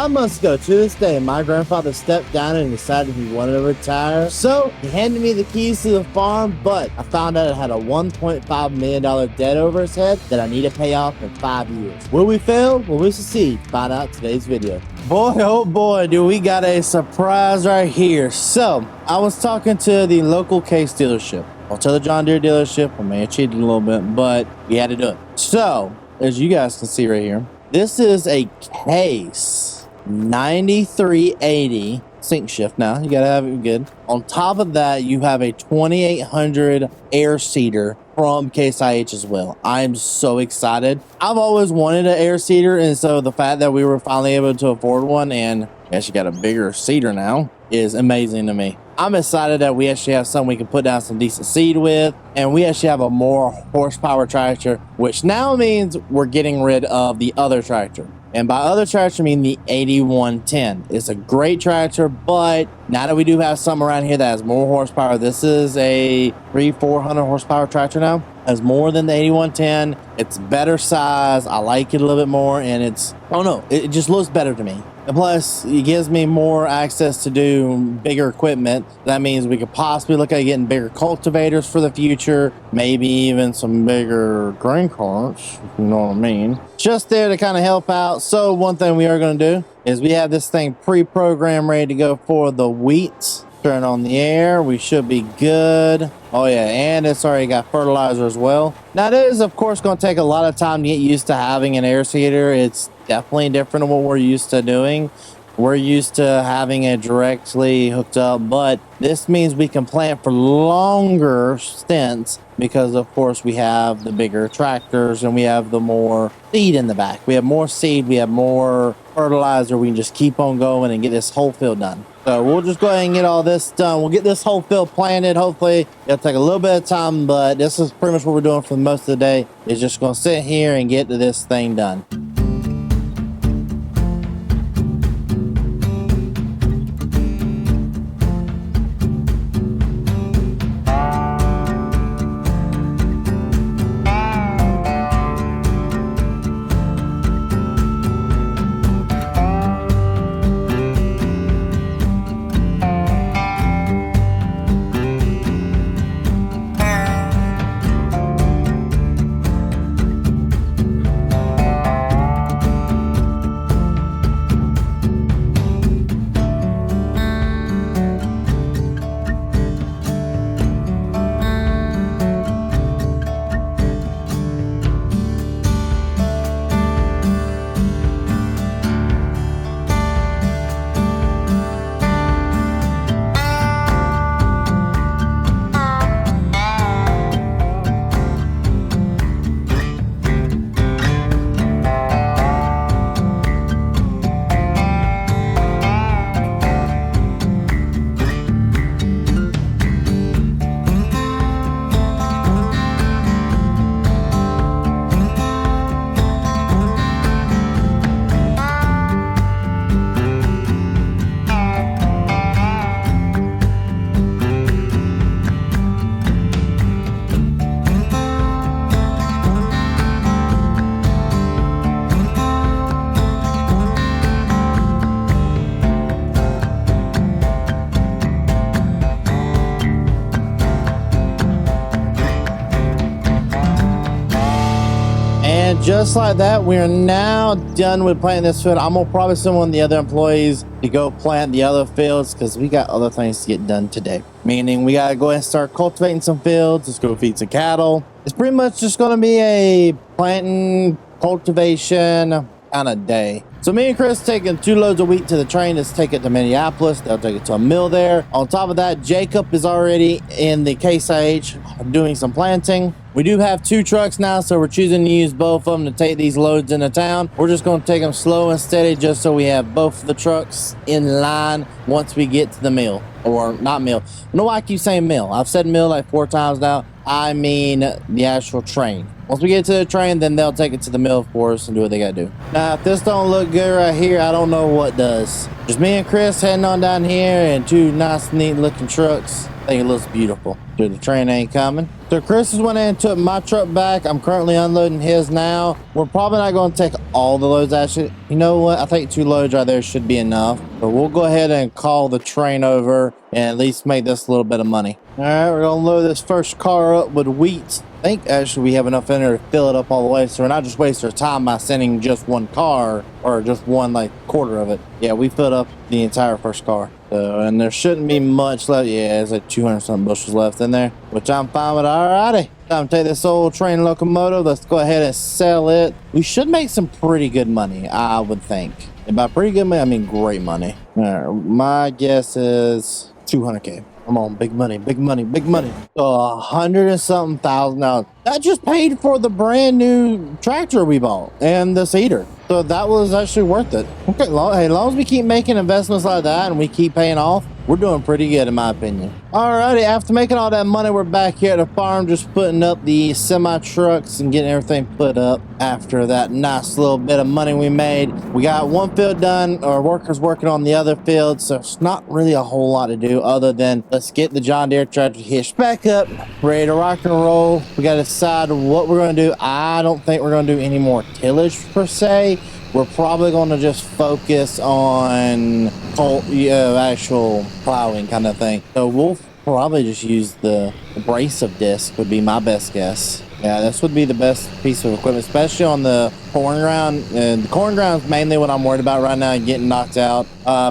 I must go. To this day, my grandfather stepped down and decided he wanted to retire. So he handed me the keys to the farm, but I found out it had a $1.5 million debt over his head that I need to pay off in 5 years. Will we fail? Will we succeed? Find out today's video. Boy, oh boy, do we got a surprise right here. So I was talking to the local case dealership. I'll tell the John Deere dealership. I may have cheated a little bit, but we had to do it. So as you guys can see right here, this is a case 9380 sink shift. Now you gotta have it good. On top of that, you have a 2800 air seeder from Case IH as well. I'm so excited. I've always wanted an air seeder, and so the fact that we were finally able to afford one and actually got a bigger seeder now is amazing to me. I'm excited that we actually have something we can put down some decent seed with, and we actually have a more horsepower tractor, which now means we're getting rid of the other tractor. And by other tractor, I mean the 8110. It's a great tractor, but now that we do have something around here that has more horsepower, this is a 300-400 horsepower tractor now. Has more than the 8110. It's better size. I like it a little bit more, and it's, I don't know, it just looks better to me. And plus, it gives me more access to do bigger equipment. That means we could possibly look at getting bigger cultivators for the future, maybe even some bigger grain carts, if you know what I mean. Just there to kind of help out. So one thing we are going to do is we have this thing pre-programmed, ready to go for the wheat. Turn on the air, we should be good. Oh yeah, and it's already got fertilizer as well. Now it is of course going to take a lot of time to get used to having an air seeder. It's definitely different than what we're used to doing. We're used to having it directly hooked up, but this means we can plant for longer stints because of course we have the bigger tractors and we have the more seed in the back. We have more seed, we have more fertilizer. We can just keep on going and get this whole field done. So we'll just go ahead and get all this done. We'll get this whole field planted. Hopefully it'll take a little bit of time, but this is pretty much what we're doing for most of the day. Is just going to sit here and get this thing done. Just like that, we are now done with planting this field. I'm gonna probably send one of the other employees to go plant the other fields because we got other things to get done today. Meaning we gotta go ahead and start cultivating some fields. Let's go feed some cattle. It's pretty much just gonna be a planting, cultivation kind of day. So me and Chris taking 2 loads of wheat to the train. Let's take it to Minneapolis. They'll take it to a mill there. On top of that, Jacob is already in the Case IH doing some planting. We do have 2 trucks now, so we're choosing to use both of them to take these loads into town. We're just going to take them slow and steady just so we have both of the trucks in line once we get to the mill. Or not mill. I don't know why I keep saying mill. I've said mill like 4 times now. I mean the actual train. Once we get to the train, then they'll take it to the mill for us and do what they gotta do. Now, if this don't look good right here, I don't know what does. Just me and Chris heading on down here and two nice, neat looking trucks. I think it looks beautiful. Dude, the train ain't coming. So Chris has went in and took my truck back. I'm currently unloading his now. We're probably not going to take all the loads, actually. You know what? I think 2 loads right there should be enough. But we'll go ahead and call the train over and at least make this a little bit of money. All right, we're going to load this first car up with wheat. I think actually we have enough in there to fill it up all the way, so we're not just wasting our time by sending just one car or just one like quarter of it. Yeah, we filled up the entire first car. So, and there shouldn't be much left. Yeah, there's like 200 something bushels left in there, which I'm fine with. Alrighty, time to take this old train locomotive. Let's go ahead and sell it. We should make some pretty good money, I would think. And by pretty good money, I mean great money. All right, my guess is 200K. Come on, big money, big money, big money. So 100 and something thousand. Now that just paid for the brand new tractor we bought and the seeder. So that was actually worth it. Okay, hey, as long as we keep making investments like that and we keep paying off, we're doing pretty good in my opinion. Alrighty, after making all that money, we're back here at the farm just putting up the semi trucks and getting everything put up. After that nice little bit of money we made, we got one field done, our workers working on the other field, so it's not really a whole lot to do other than let's get the John Deere tractor hitched back up, ready to rock and roll. We got to decide what we're going to do. I don't think we're going to do any more tillage per se. We're probably going to just focus on actual plowing kind of thing. So we'll probably just use the abrasive disc would be my best guess. Yeah, this would be the best piece of equipment, especially on the corn ground. And the corn ground is mainly what I'm worried about right now, getting knocked out.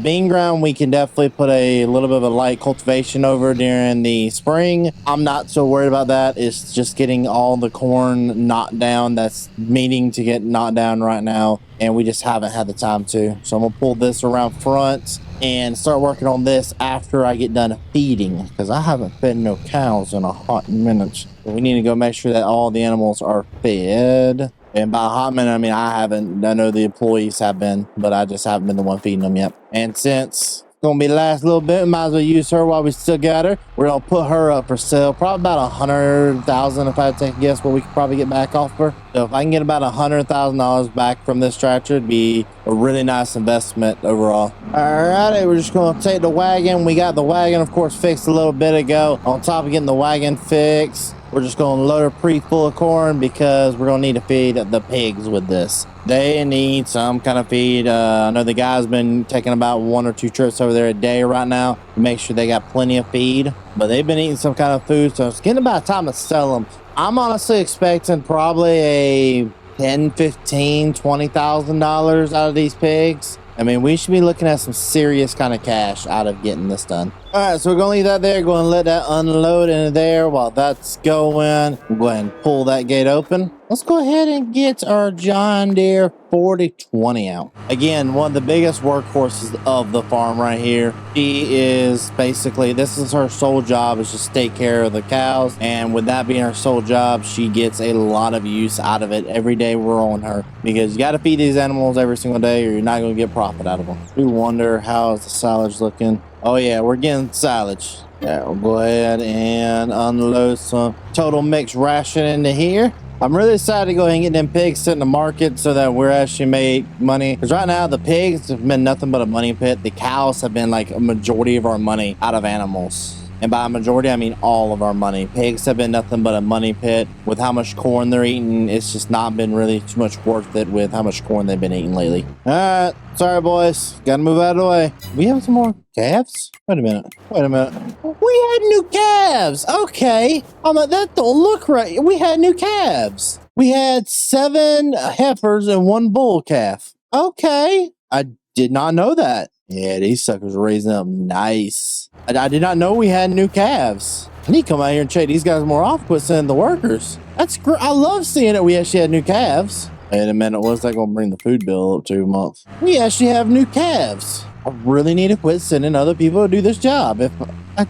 Bean ground, we can definitely put a little bit of a light cultivation over during the spring. I'm not so worried about that. It's just getting all the corn knocked down that's needing to get knocked down right now. And we just haven't had the time to. So I'm going to pull this around front and start working on this after I get done feeding, because I haven't fed no cows in a hot minute. So we need to go make sure that all the animals are fed. And by a hot minute, I mean I haven't. I know the employees have been, but I just haven't been the one feeding them yet. And since it's gonna be the last little bit, might as well use her while we still got her. We're gonna put her up for sale, probably about 100,000 if I had to take a guess what we could probably get back off her. So if I can get about $100,000 back from this tractor, it'd be a really nice investment overall. Alrighty, we're just gonna take the wagon. We got the wagon, of course, fixed a little bit ago. On top of getting the wagon fixed, we're just gonna load her pre-full of corn because we're gonna need to feed the pigs with this. They need some kind of feed. I know the guy's been taking about 1 or 2 trips over there a day right now to make sure they got plenty of feed. But they've been eating some kind of food, so it's getting about time to sell them. I'm honestly expecting probably a $10,000, $15,000, $20,000 out of these pigs. I mean, we should be looking at some serious kind of cash out of getting this done. All right, so we're going to leave that there. Go and let that unload in there while that's going. We'll go ahead and pull that gate open. Let's go ahead and get our John Deere 4020 out. Again, one of the biggest workhorses of the farm right here. She is basically, this is her sole job, is just take care of the cows. And with that being her sole job, she gets a lot of use out of it every day we're on her. Because you got to feed these animals every single day or you're not going to get profit out of them. We wonder how's the silage looking. Oh yeah, we're getting silage. Yeah, we'll go ahead and unload some total mixed ration into here. I'm really excited to go ahead and get them pigs set in the market so that we're actually make money. Because right now the pigs have been nothing but a money pit. The cows have been like a majority of our money out of animals. And by a majority, I mean all of our money. Pigs have been nothing but a money pit. With how much corn they're eating, it's just not been really too much worth it with how much corn they've been eating lately. All right, sorry boys, gotta move out of the way. We have some more calves? Wait a minute. We had new calves. Okay. I'm like, that don't look right. We had new calves. We had 7 heifers and 1 bull calf. Okay. I did not know that. Yeah, these suckers are raising up nice. I did not know we had new calves. I need to come out here and check these guys more often, quit sending the workers. That's great. I love seeing that we actually had new calves. Wait a minute, what's that going to bring the food bill up to a month? We actually have new calves. I really need to quit sending other people to do this job.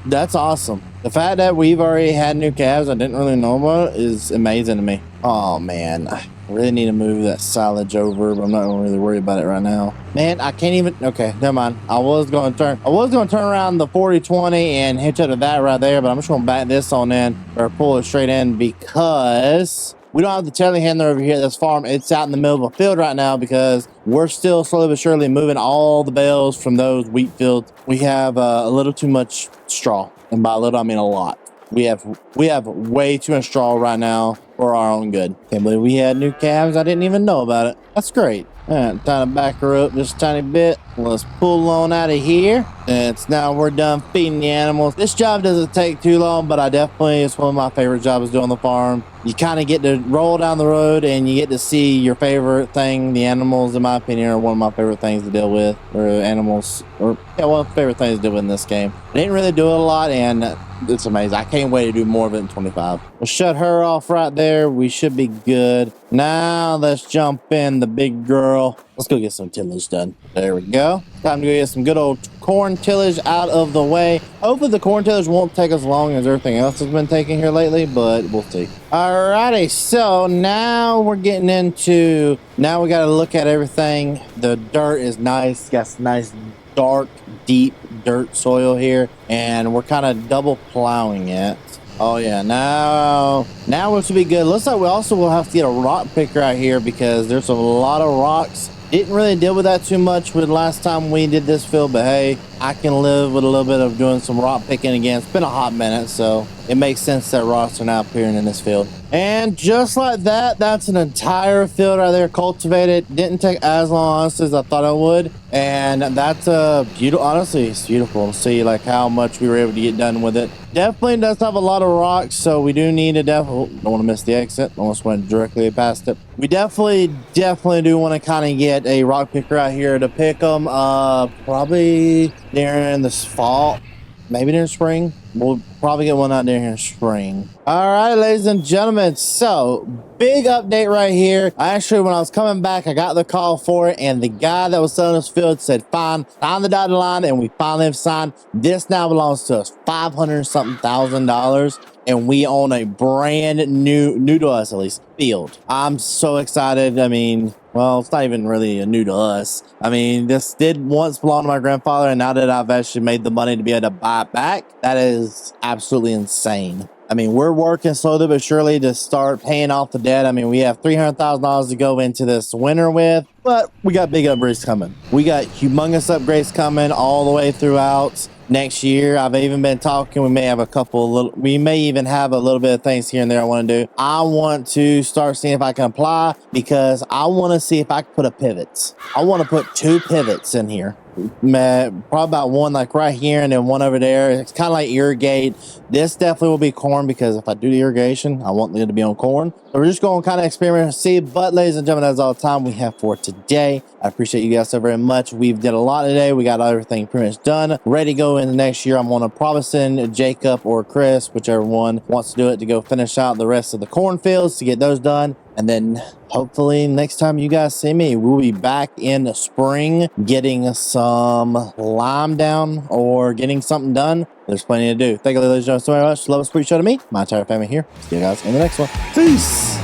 That's awesome. The fact that we've already had new calves I didn't really know about is amazing to me. Oh man, really need to move that silage over, but I'm not really worried about it right now. Man, I can't even, okay, never mind. I was going to turn around the 40-20 and hitch up to that right there, but I'm just going to back this on in, or pull it straight in, because we don't have the telehandler over here at this farm. It's out in the middle of a field right now because we're still slowly but surely moving all the bales from those wheat fields. We have a little too much straw, and by a little I mean a lot. We have way too much straw right now for our own good. Can't believe we had new calves. I didn't even know about it. That's great. All right, time to back her up just a tiny bit. Let's pull on out of here. It's now we're done feeding the animals. This job doesn't take too long, but it's one of my favorite jobs to do on the farm. You kind of get to roll down the road and you get to see your favorite thing. The animals, in my opinion, are one of my favorite things to deal with, or animals, or yeah, one of my favorite things to deal with in this game. I didn't really do it a lot, and it's amazing. I can't wait to do more of it in 25. We'll shut her off right there. We should be good. Now let's jump in the big girl. Let's go get some tillage done. There we go. Time to go get some good old corn tillage out of the way. Hopefully the corn tillage won't take as long as everything else has been taking here lately, but we'll see. Alrighty, so now we're getting into, now we got to look at everything. The dirt is nice. Got some nice dark, deep dirt soil here, and we're kind of double plowing it. Oh yeah, now it should be good. Looks like we also will have to get a rock picker out here because there's a lot of rocks. Didn't really deal with that too much with last time we did this field, but hey, I can live with a little bit of doing some rock picking again. It's been a hot minute, so it makes sense that rocks are now appearing in this field. And just like that, that's an entire field right there cultivated. Didn't take as long as I thought it would. And that's beautiful. Honestly, it's beautiful to see like how much we were able to get done with it. Definitely does have a lot of rocks, so we do need to don't want to miss the exit. Almost went directly past it. We definitely do want to kind of get a rock picker out here to pick them probably during this fall, maybe during spring. We'll probably get one out there in spring. All right, ladies and gentlemen, so big update right here. Actually, when I was coming back, I got the call for it, and the guy that was selling this field said, fine, sign the dotted line, and we finally have signed. This now belongs to us, $500-something thousand, and we own a brand new to us at least, field. I'm so excited. I mean, well, it's not even really new to us. I mean, this did once belong to my grandfather, and now that I've actually made the money to be able to buy it back, that is absolutely insane. I mean, we're working slowly but surely to start paying off the debt. I mean, we have $300,000 to go into this winter with, but we got big upgrades coming. We got humongous upgrades coming all the way throughout next year. I've even been talking, we may even have a little bit of things here and there I want to do. I want to start seeing if I can apply, because I want to see if I can put a pivot. I want to put 2 pivots in here. Probably about one like right here and then one over there. It's kind of like irrigate. This definitely will be corn, because if I do the irrigation, I want it to be on corn. So we're just going to kind of experiment and see. But ladies and gentlemen, that's all the time we have for today. I appreciate you guys so very much. We've did a lot today. We got everything pretty much done, ready to go into next year. I'm going to probably send Jacob or Chris, whichever one wants to do it, to go finish out the rest of the cornfields to get those done. And then hopefully next time you guys see me, we'll be back in the spring getting some lime down or getting something done. There's plenty to do. Thank you, ladies and gentlemen, so very much. Love and sweet show to me, my entire family here. See you guys in the next one. Peace.